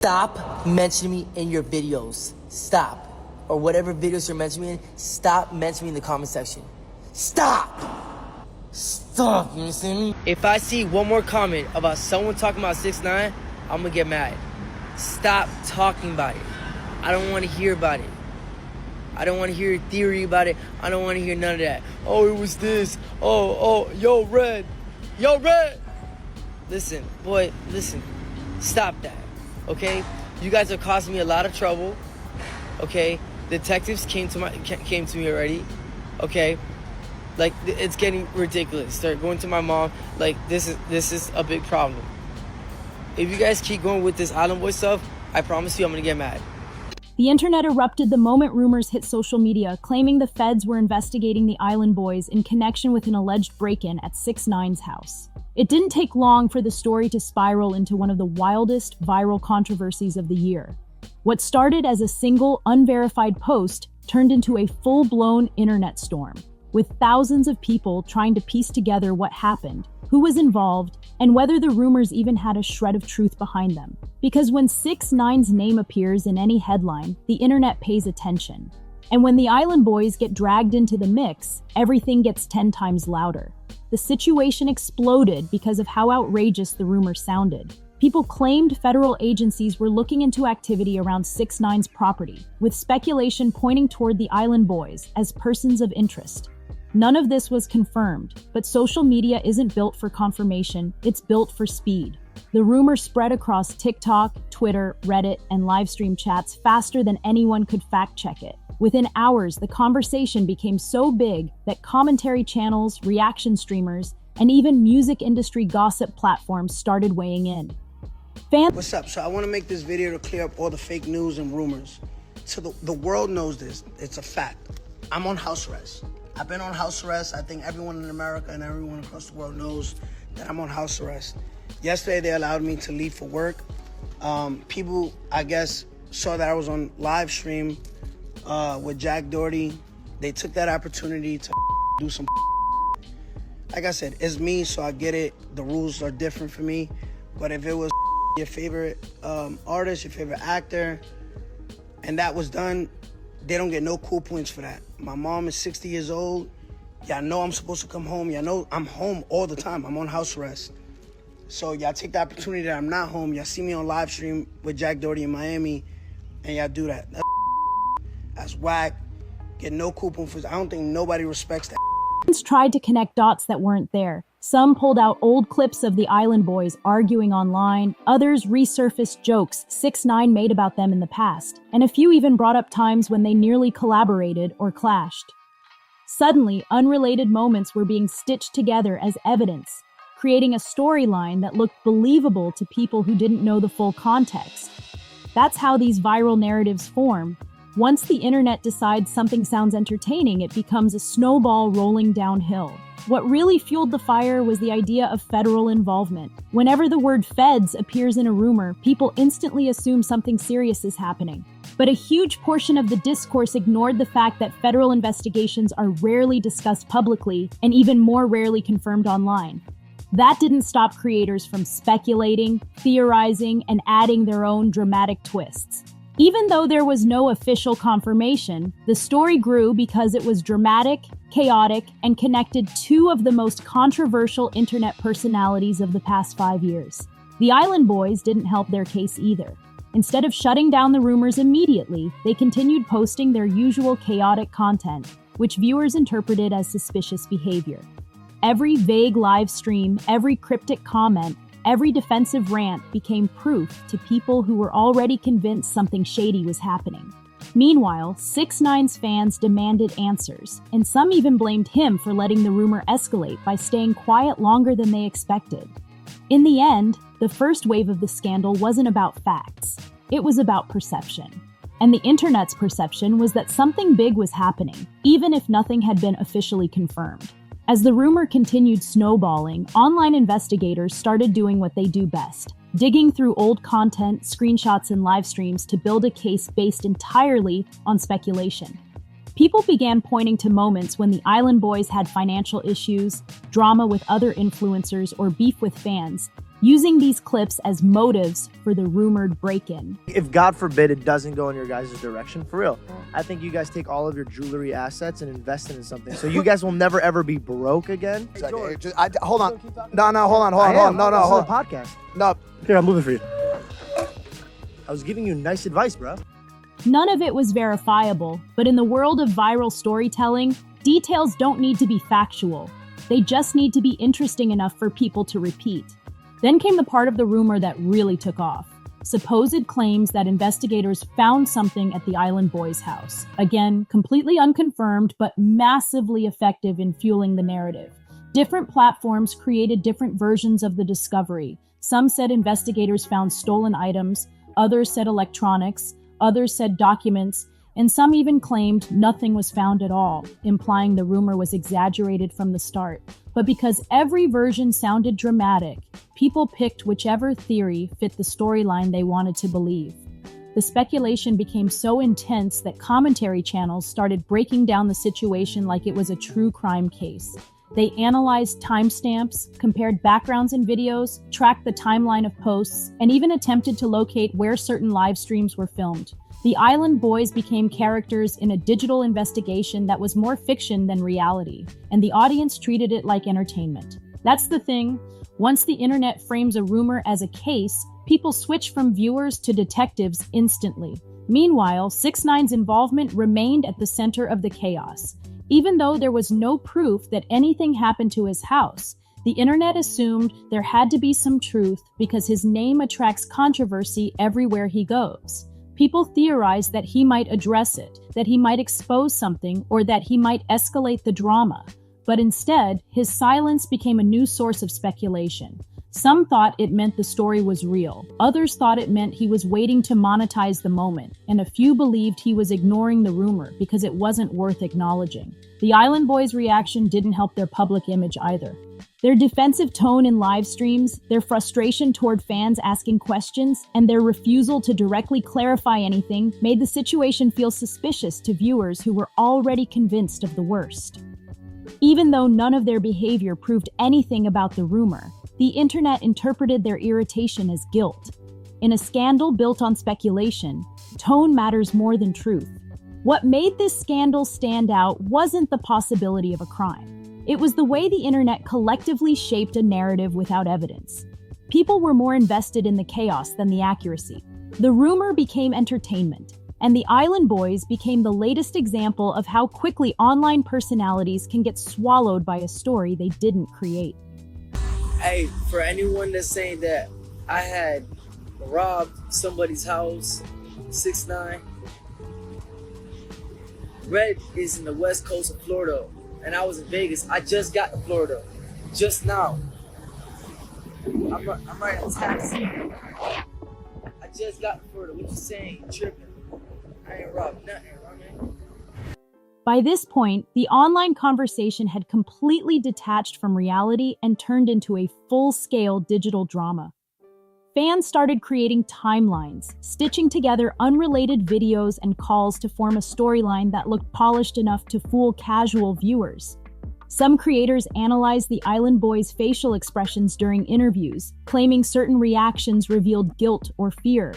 Stop mentioning me in your videos. Stop. Or whatever videos you're mentioning me in, stop mentioning me in the comment section. Stop! Stop, you understand me? If I see one more comment about someone talking about 6ix9ine, I'm gonna get mad. Stop talking about it. I don't wanna hear about it. I don't wanna hear a theory about it. I don't wanna hear none of that. Oh, it was this. Yo, Red. Listen, boy, listen. Stop that, okay? You guys are causing me a lot of trouble, okay? Detectives came to me already, okay? Like, it's getting ridiculous. They're going to my mom. Like, this is a big problem. If you guys keep going with this Island Boy stuff, I promise you I'm gonna get mad. The internet erupted the moment rumors hit social media, claiming the feds were investigating the Island Boys in connection with an alleged break-in at 6ix9ine's house. It didn't take long for the story to spiral into one of the wildest viral controversies of the year. What started as a single, unverified post turned into a full-blown internet storm, with thousands of people trying to piece together what happened, who was involved, and whether the rumors even had a shred of truth behind them. Because when 6ix9ine's name appears in any headline, the internet pays attention. And when the Island Boys get dragged into the mix, everything gets 10 times louder. The situation exploded because of how outrageous the rumor sounded. People claimed federal agencies were looking into activity around 6ix9ine's property, with speculation pointing toward the Island Boys as persons of interest. None of this was confirmed, but social media isn't built for confirmation, it's built for speed. The rumor spread across TikTok, Twitter, Reddit, and livestream chats faster than anyone could fact-check it. Within hours, the conversation became so big that commentary channels, reaction streamers, and even music industry gossip platforms started weighing in. What's up? So I want to make this video to clear up all the fake news and rumors. So the world knows this. It's a fact. I'm on house arrest. I've been on house arrest. I think everyone in America and everyone across the world knows that I'm on house arrest. Yesterday, they allowed me to leave for work. People, I guess, saw that I was on live stream with Jack Doherty. They took that opportunity to do some. Like I said, it's me, so I get it. The rules are different for me. But if it was your favorite artist, your favorite actor, and that was done, they don't get no cool points for that. My mom is 60 years old. Y'all know I'm supposed to come home. Y'all know I'm home all the time. I'm on house arrest. So y'all take the opportunity that I'm not home. Y'all see me on live stream with Jack Doherty in Miami, and y'all do that. That's whack. Get no cool points for that. I don't think nobody respects that. Tried to connect dots that weren't there. Some pulled out old clips of the Island Boys arguing online, others resurfaced jokes 6ix9ine made about them in the past, and a few even brought up times when they nearly collaborated or clashed. Suddenly, unrelated moments were being stitched together as evidence, creating a storyline that looked believable to people who didn't know the full context. That's how these viral narratives form. Once the internet decides something sounds entertaining, it becomes a snowball rolling downhill. What really fueled the fire was the idea of federal involvement. Whenever the word feds appears in a rumor, people instantly assume something serious is happening. But a huge portion of the discourse ignored the fact that federal investigations are rarely discussed publicly and even more rarely confirmed online. That didn't stop creators from speculating, theorizing, and adding their own dramatic twists. Even though there was no official confirmation, the story grew because it was dramatic, chaotic, and connected two of the most controversial internet personalities of the past 5 years. The Island Boys didn't help their case either. Instead of shutting down the rumors immediately, they continued posting their usual chaotic content, which viewers interpreted as suspicious behavior. Every vague live stream, every cryptic comment, every defensive rant became proof to people who were already convinced something shady was happening. Meanwhile, 6ix9ine's fans demanded answers, and some even blamed him for letting the rumor escalate by staying quiet longer than they expected. In the end, the first wave of the scandal wasn't about facts. It was about perception. And the internet's perception was that something big was happening, even if nothing had been officially confirmed. As the rumor continued snowballing, online investigators started doing what they do best, digging through old content, screenshots, and live streams to build a case based entirely on speculation. People began pointing to moments when the Island Boys had financial issues, drama with other influencers, or beef with fans, using these clips as motives for the rumored break-in. If God forbid it doesn't go in your guys' direction, for real, I think you guys take all of your jewelry assets and invest it in something, so you guys will never ever be broke again. Hold on. No, hold on. No, hold on. Podcast. No, here, I'm moving for you. I was giving you nice advice, bro. None of it was verifiable, but in the world of viral storytelling, details don't need to be factual. They just need to be interesting enough for people to repeat. Then came the part of the rumor that really took off. Supposed claims that investigators found something at the Island Boys' house. Again, completely unconfirmed, but massively effective in fueling the narrative. Different platforms created different versions of the discovery. Some said investigators found stolen items, others said electronics, others said documents, and some even claimed nothing was found at all, implying the rumor was exaggerated from the start. But because every version sounded dramatic, people picked whichever theory fit the storyline they wanted to believe. The speculation became so intense that commentary channels started breaking down the situation like it was a true crime case. They analyzed timestamps, compared backgrounds in videos, tracked the timeline of posts, and even attempted to locate where certain live streams were filmed. The Island Boys became characters in a digital investigation that was more fiction than reality, and the audience treated it like entertainment. That's the thing. Once the internet frames a rumor as a case, people switch from viewers to detectives instantly. Meanwhile, 6ix9ine's involvement remained at the center of the chaos. Even though there was no proof that anything happened to his house, the internet assumed there had to be some truth because his name attracts controversy everywhere he goes. People theorized that he might address it, that he might expose something, or that he might escalate the drama. But instead, his silence became a new source of speculation. Some thought it meant the story was real. Others thought it meant he was waiting to monetize the moment, and a few believed he was ignoring the rumor because it wasn't worth acknowledging. The Island Boys' reaction didn't help their public image either. Their defensive tone in live streams, their frustration toward fans asking questions, and their refusal to directly clarify anything made the situation feel suspicious to viewers who were already convinced of the worst. Even though none of their behavior proved anything about the rumor, the internet interpreted their irritation as guilt. In a scandal built on speculation, tone matters more than truth. What made this scandal stand out wasn't the possibility of a crime. It was the way the internet collectively shaped a narrative without evidence. People were more invested in the chaos than the accuracy. The rumor became entertainment, and the Island Boys became the latest example of how quickly online personalities can get swallowed by a story they didn't create. Hey, for anyone that's saying that I had robbed somebody's house, 6ix9ine, Red is in the west coast of Florida, and I was in Vegas. I just got to Florida, just now. I'm riding a taxi. I just got to Florida. What you saying? You tripping? I ain't robbed nothing, man. By this point, the online conversation had completely detached from reality and turned into a full-scale digital drama. Fans started creating timelines, stitching together unrelated videos and calls to form a storyline that looked polished enough to fool casual viewers. Some creators analyzed the Island Boys' facial expressions during interviews, claiming certain reactions revealed guilt or fear.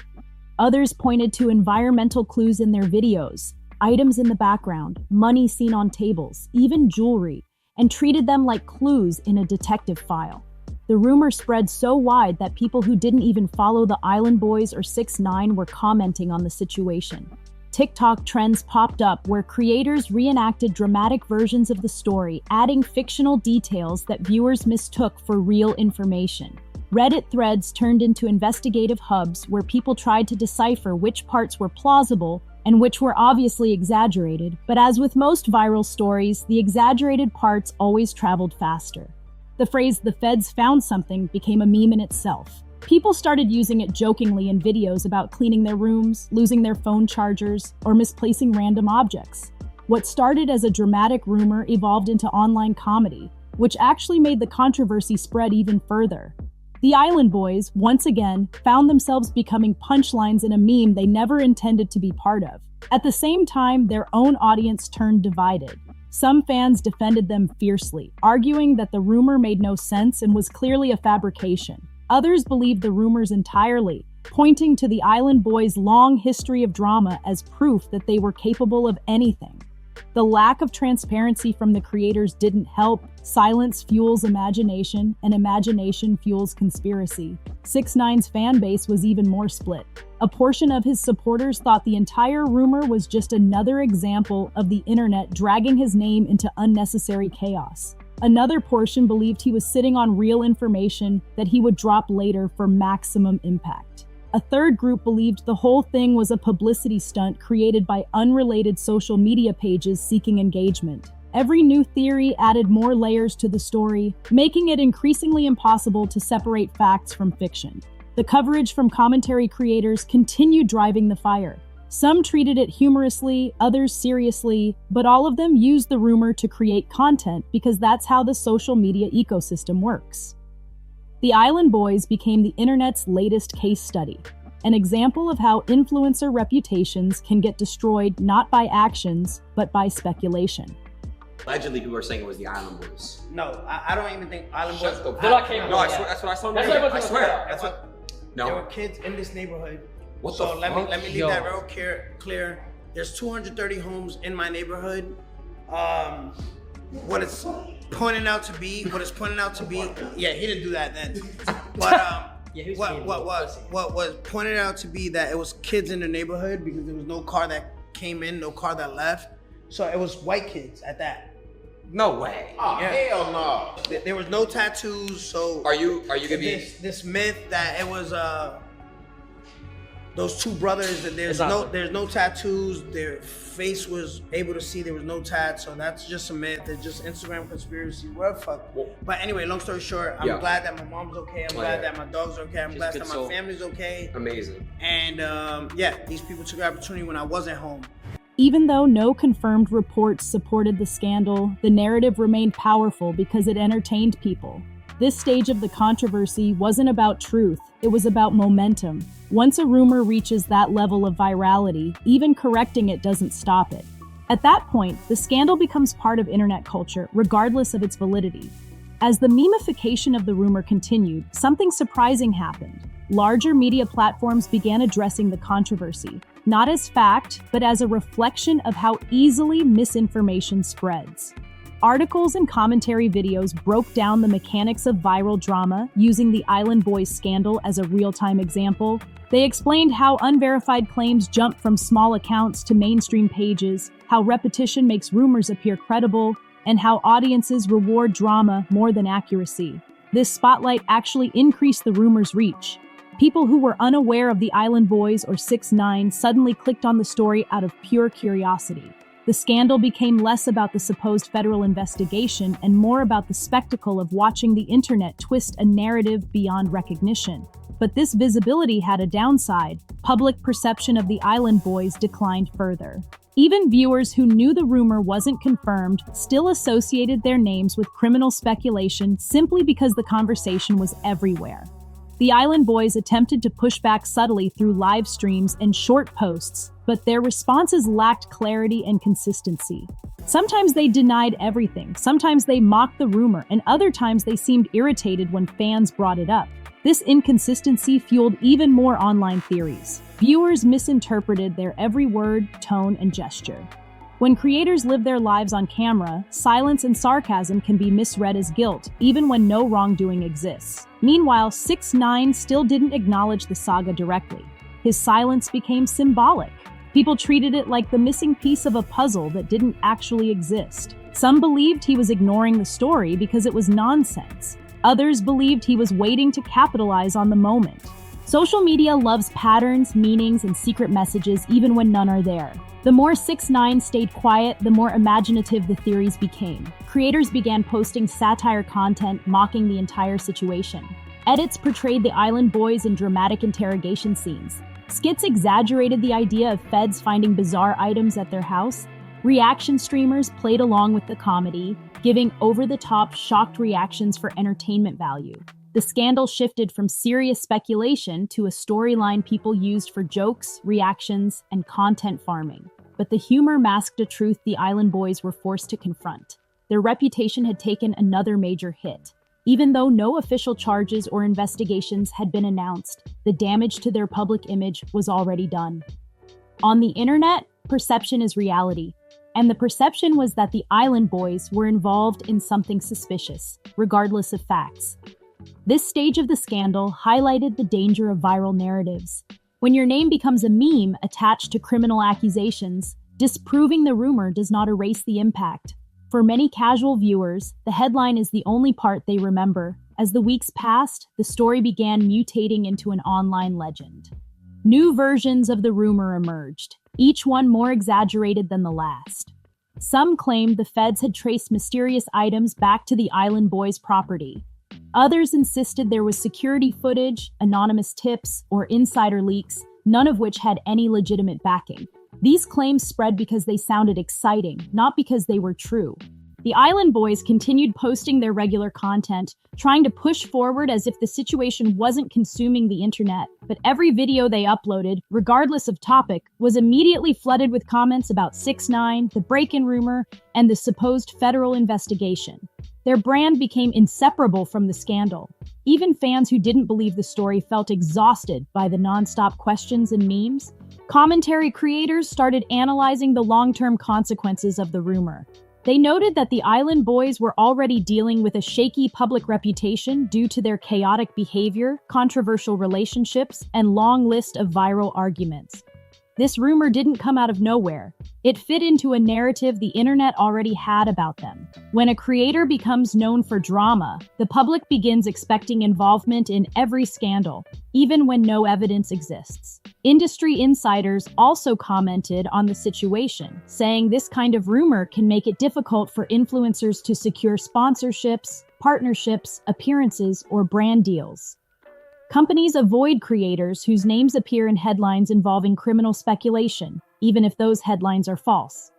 Others pointed to environmental clues in their videos, items in the background, money seen on tables, even jewelry, and treated them like clues in a detective file. The rumor spread so wide that people who didn't even follow the Island Boys or 6ix9ine were commenting on the situation. TikTok trends popped up where creators reenacted dramatic versions of the story, adding fictional details that viewers mistook for real information. Reddit threads turned into investigative hubs where people tried to decipher which parts were plausible and which were obviously exaggerated, but as with most viral stories, the exaggerated parts always traveled faster. The phrase, "the feds found something," became a meme in itself. People started using it jokingly in videos about cleaning their rooms, losing their phone chargers, or misplacing random objects. What started as a dramatic rumor evolved into online comedy, which actually made the controversy spread even further. The Island Boys, once again, found themselves becoming punchlines in a meme they never intended to be part of. At the same time, their own audience turned divided. Some fans defended them fiercely, arguing that the rumor made no sense and was clearly a fabrication. Others believed the rumors entirely, pointing to the Island Boys' long history of drama as proof that they were capable of anything. The lack of transparency from the creators didn't help. Silence fuels imagination, and imagination fuels conspiracy. 6ix9ine's fan base was even more split. A portion of his supporters thought the entire rumor was just another example of the internet dragging his name into unnecessary chaos. Another portion believed he was sitting on real information that he would drop later for maximum impact. A third group believed the whole thing was a publicity stunt created by unrelated social media pages seeking engagement. Every new theory added more layers to the story, making it increasingly impossible to separate facts from fiction. The coverage from commentary creators continued driving the fire. Some treated it humorously, others seriously, but all of them used the rumor to create content because that's how the social media ecosystem works. The Island Boys became the internet's latest case study, an example of how influencer reputations can get destroyed not by actions, but by speculation. Allegedly, people are saying it was the Island Boys. No, I don't even think Island Boys. No, that's what I saw. I swear. That's what. No. There were kids in this neighborhood. What so the let fuck? me leave that real clear. There's 230 homes in my neighborhood. What it's pointing out to be, yeah, he didn't do that then. But what was pointed out to be that it was kids in the neighborhood because there was no car that came in, no car that left. So it was white kids at that. No way. Oh, yeah. Hell no. There was no tattoos, so Are you gonna be this myth that it was those two brothers that there's no tattoos, their face was able to see, there was no tats, so that's just a myth. It's just Instagram conspiracy, whatever fuck. But anyway, long story short, I'm glad that my mom's okay, I'm glad that my dog's okay, I'm glad that my family's okay. Amazing. And yeah, these people took the opportunity when I wasn't home. Even though no confirmed reports supported the scandal, the narrative remained powerful because it entertained people. This stage of the controversy wasn't about truth, it was about momentum. Once a rumor reaches that level of virality, even correcting it doesn't stop it. At that point, the scandal becomes part of internet culture, regardless of its validity. As the memification of the rumor continued, something surprising happened. Larger media platforms began addressing the controversy, not as fact, but as a reflection of how easily misinformation spreads. Articles and commentary videos broke down the mechanics of viral drama, using the Island Boys scandal as a real-time example. They explained how unverified claims jump from small accounts to mainstream pages, how repetition makes rumors appear credible, and how audiences reward drama more than accuracy. This spotlight actually increased the rumor's reach. People who were unaware of the Island Boys or 6ix9ine suddenly clicked on the story out of pure curiosity. The scandal became less about the supposed federal investigation and more about the spectacle of watching the internet twist a narrative beyond recognition. But this visibility had a downside. Public perception of the Island Boys declined further. Even viewers who knew the rumor wasn't confirmed still associated their names with criminal speculation simply because the conversation was everywhere. The Island Boys attempted to push back subtly through live streams and short posts, but their responses lacked clarity and consistency. Sometimes they denied everything, sometimes they mocked the rumor, and other times they seemed irritated when fans brought it up. This inconsistency fueled even more online theories. Viewers misinterpreted their every word, tone, and gesture. When creators live their lives on camera, silence and sarcasm can be misread as guilt, even when no wrongdoing exists. Meanwhile, 6ix9ine still didn't acknowledge the saga directly. His silence became symbolic. People treated it like the missing piece of a puzzle that didn't actually exist. Some believed he was ignoring the story because it was nonsense. Others believed he was waiting to capitalize on the moment. Social media loves patterns, meanings, and secret messages even when none are there. The more 6ix9ine stayed quiet, the more imaginative the theories became. Creators began posting satire content mocking the entire situation. Edits portrayed the Island Boys in dramatic interrogation scenes. Skits exaggerated the idea of feds finding bizarre items at their house. Reaction streamers played along with the comedy, giving over-the-top, shocked reactions for entertainment value. The scandal shifted from serious speculation to a storyline people used for jokes, reactions, and content farming. But the humor masked a truth the Island Boys were forced to confront. Their reputation had taken another major hit. Even though no official charges or investigations had been announced, the damage to their public image was already done. On the internet, perception is reality, and the perception was that the Island Boys were involved in something suspicious, regardless of facts. This stage of the scandal highlighted the danger of viral narratives. When your name becomes a meme attached to criminal accusations, disproving the rumor does not erase the impact. For many casual viewers, the headline is the only part they remember. As the weeks passed, the story began mutating into an online legend. New versions of the rumor emerged, each one more exaggerated than the last. Some claimed the feds had traced mysterious items back to the Island Boys' property. Others insisted there was security footage, anonymous tips, or insider leaks, none of which had any legitimate backing. These claims spread because they sounded exciting, not because they were true. The Island Boys continued posting their regular content, trying to push forward as if the situation wasn't consuming the internet, but every video they uploaded, regardless of topic, was immediately flooded with comments about 6ix9ine, the break-in rumor, and the supposed federal investigation. Their brand became inseparable from the scandal. Even fans who didn't believe the story felt exhausted by the non-stop questions and memes. Commentary creators started analyzing the long-term consequences of the rumor. They noted that the Island Boys were already dealing with a shaky public reputation due to their chaotic behavior, controversial relationships, and long list of viral arguments. This rumor didn't come out of nowhere. It fit into a narrative the internet already had about them. When a creator becomes known for drama, the public begins expecting involvement in every scandal, even when no evidence exists. Industry insiders also commented on the situation, saying this kind of rumor can make it difficult for influencers to secure sponsorships, partnerships, appearances, or brand deals. Companies avoid creators whose names appear in headlines involving criminal speculation, even if those headlines are false.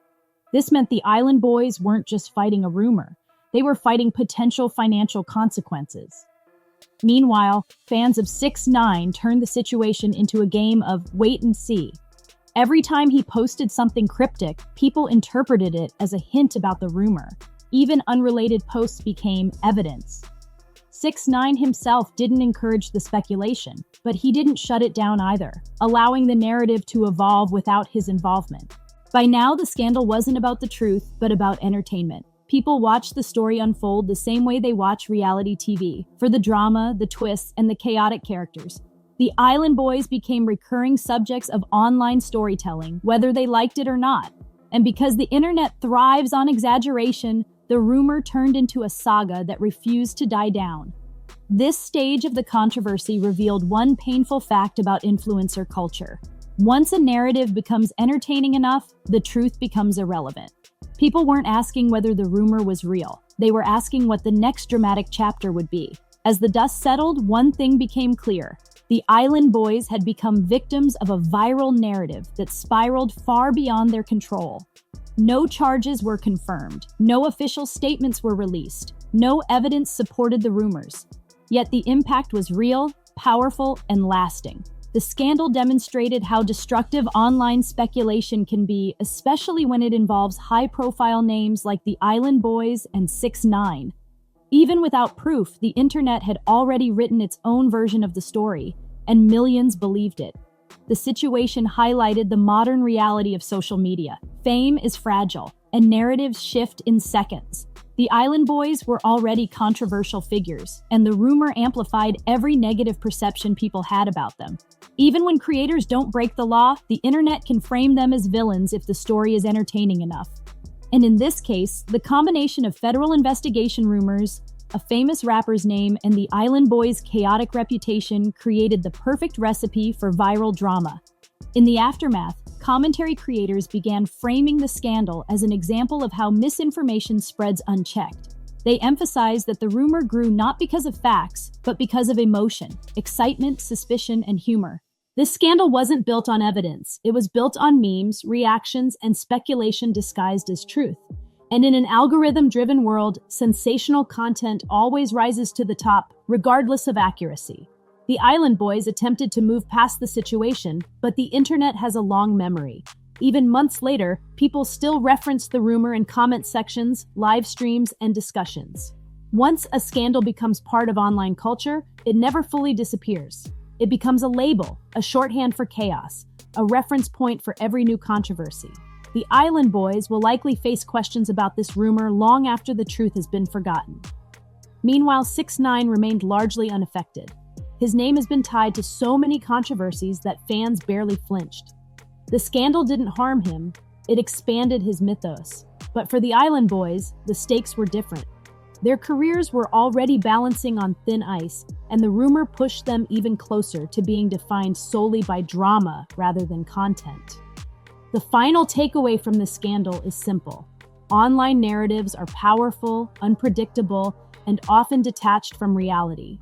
This meant the Island Boys weren't just fighting a rumor, they were fighting potential financial consequences. Meanwhile, fans of 6ix9ine turned the situation into a game of wait and see. Every time he posted something cryptic, people interpreted it as a hint about the rumor. Even unrelated posts became evidence. 6ix9ine himself didn't encourage the speculation, but he didn't shut it down either, allowing the narrative to evolve without his involvement. By now, the scandal wasn't about the truth, but about entertainment. People watched the story unfold the same way they watch reality TV, for the drama, the twists, and the chaotic characters. The Island Boys became recurring subjects of online storytelling, whether they liked it or not. And because the internet thrives on exaggeration, the rumor turned into a saga that refused to die down. This stage of the controversy revealed one painful fact about influencer culture. Once a narrative becomes entertaining enough, the truth becomes irrelevant. People weren't asking whether the rumor was real. They were asking what the next dramatic chapter would be. As the dust settled, one thing became clear. The Island Boys had become victims of a viral narrative that spiraled far beyond their control. No charges were confirmed. No official statements were released. No evidence supported the rumors. Yet the impact was real, powerful, and lasting. The scandal demonstrated how destructive online speculation can be, especially when it involves high-profile names like the Island Boys and 6ix9ine. Even without proof, the internet had already written its own version of the story, and millions believed it. The situation highlighted the modern reality of social media. Fame is fragile, and narratives shift in seconds. The Island Boys were already controversial figures, and the rumor amplified every negative perception people had about them. Even when creators don't break the law, the internet can frame them as villains if the story is entertaining enough. And in this case, the combination of federal investigation rumors, a famous rapper's name, and the Island Boys' chaotic reputation created the perfect recipe for viral drama. In the aftermath, commentary creators began framing the scandal as an example of how misinformation spreads unchecked. They emphasized that the rumor grew not because of facts, but because of emotion, excitement, suspicion, and humor. This scandal wasn't built on evidence. It was built on memes, reactions, and speculation disguised as truth. And in an algorithm-driven world, sensational content always rises to the top, regardless of accuracy. The Island Boys attempted to move past the situation, but the internet has a long memory. Even months later, people still reference the rumor in comment sections, live streams, and discussions. Once a scandal becomes part of online culture, it never fully disappears. It becomes a label, a shorthand for chaos, a reference point for every new controversy. The Island Boys will likely face questions about this rumor long after the truth has been forgotten. Meanwhile, 6ix9ine remained largely unaffected. His name has been tied to so many controversies that fans barely flinched. The scandal didn't harm him, it expanded his mythos. But for the Island Boys, the stakes were different. Their careers were already balancing on thin ice, and the rumor pushed them even closer to being defined solely by drama rather than content. The final takeaway from the scandal is simple. Online narratives are powerful, unpredictable, and often detached from reality.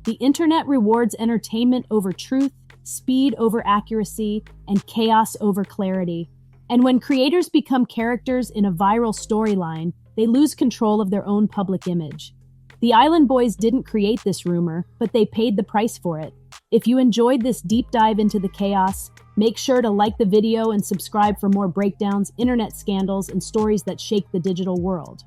The internet rewards entertainment over truth, speed over accuracy, and chaos over clarity. And when creators become characters in a viral storyline, they lose control of their own public image. The Island Boys didn't create this rumor, but they paid the price for it. If you enjoyed this deep dive into the chaos, make sure to like the video and subscribe for more breakdowns, internet scandals, and stories that shake the digital world.